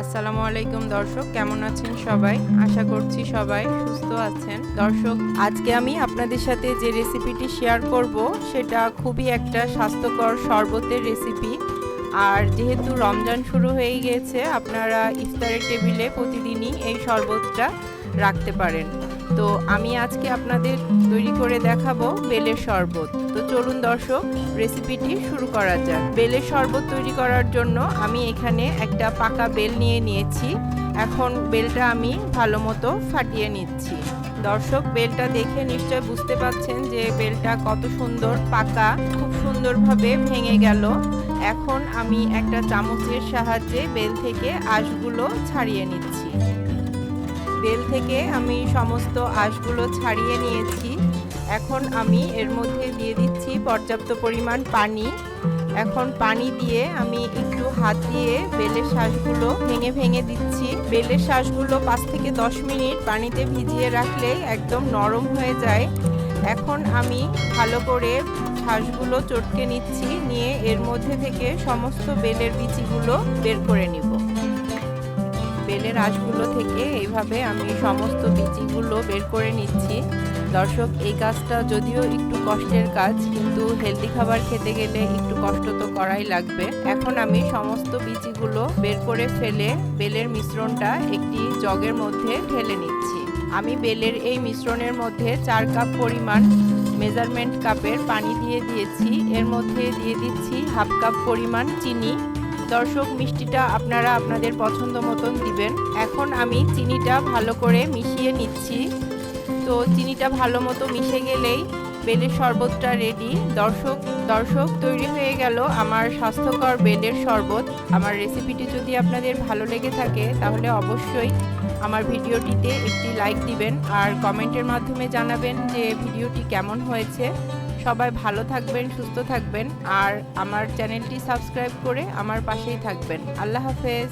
আসসালামু আলাইকুম দর্শক, কেমন আছেন সবাই? আশা করছি সবাই সুস্থ আছেন। দর্শক, আজকে আমি আপনাদের সাথে যে রেসিপিটি শেয়ার করব সেটা খুবই একটা স্বাস্থ্যকর শরবতের রেসিপি। আর যেহেতু রমজান শুরু হয়ে গিয়েছে, আপনারা ইফতারের টেবিলে প্রতিদিনই এই শরবতটা রাখতে পারেন। তো আমি আজকে আপনাদের তৈরি করে দেখাবো বেলের শরবত। তো চলুন দর্শক, রেসিপিটি শুরু করা যাক। বেলের শরবত তৈরি করার জন্য আমি এখানে একটা পাকা বেল নিয়ে নিয়েছি। এখন বেলটা আমি ভালো মতো ফাটিয়ে নিচ্ছি। দর্শক, বেলটা দেখে নিশ্চয় বুঝতে পাচ্ছেন যে বেলটা কত সুন্দর পাকা, খুব সুন্দরভাবে ভেঙে গেল। এখন আমি একটা চামচের সাহায্যে বেল থেকে আঁশগুলো ছাড়িয়ে নিচ্ছি। বেল থেকে আমি সমস্ত আঁশগুলো ছাড়িয়ে নিয়েছি। এখন আমি এর মধ্যে দিয়ে দিচ্ছি পর্যাপ্ত পরিমাণ পানি। এখন পানি দিয়ে আমি একটু হাত দিয়ে বেলের শাঁসগুলো ভেঙে ভেঙে দিচ্ছি। বেলের শাঁসগুলো 5 থেকে 10 মিনিট পানিতে ভিজিয়ে রাখলে একদম নরম হয়ে যায়। এখন আমি ভালো করে শাঁসগুলো চটকে নিচ্ছি, নিয়ে এর মধ্যে থেকে সমস্ত বেলের বিচিগুলো বের করে নিব। বেলের আঁশগুলো থেকে এইভাবে আমি সমস্ত বিচিগুলো বের করে নিচ্ছি। দর্শক, এই কাজটা যদিও একটু কষ্টের কাজ, কিন্তু হেলদি খাবার খেতে গেলে একটু কষ্ট তো করাই লাগবে। এখন আমি সমস্ত বিচিগুলো বের করে ফেলে বেলের মিশ্রণটা একটি জগের মধ্যে ঢেলে নিচ্ছি। আমি বেলের এই মিশ্রণের মধ্যে 4 কাপ পরিমাণ মেজারমেন্ট কাপের পানি দিয়ে দিয়েছি। এর মধ্যে দিয়ে দিচ্ছি হাফ কাপ পরিমাণ চিনি। দর্শক, মিষ্টিটা আপনারা আপনাদের পছন্দ মতন দিবেন। এখন আমি চিনিটা ভালো করে মিশিয়ে নিচ্ছি। তো চিনিটা ভালো মতো মিশে গেলেই বেলের শরবতটা রেডি। দর্শক তৈরি হয়ে গেল আমার স্বাস্থ্যকর বেলের শরবত। আমার রেসিপিটি যদি আপনাদের ভালো লেগে থাকে তাহলে অবশ্যই আমার ভিডিওটিতে একটি লাইক দিবেন আর কমেন্টের মাধ্যমে জানাবেন যে ভিডিওটি কেমন হয়েছে। সবাই ভালো থাকবেন, সুস্থ থাকবেন আর আমার চ্যানেলটি সাবস্ক্রাইব করে আমার পাশেই থাকবেন। আল্লাহ হাফেজ।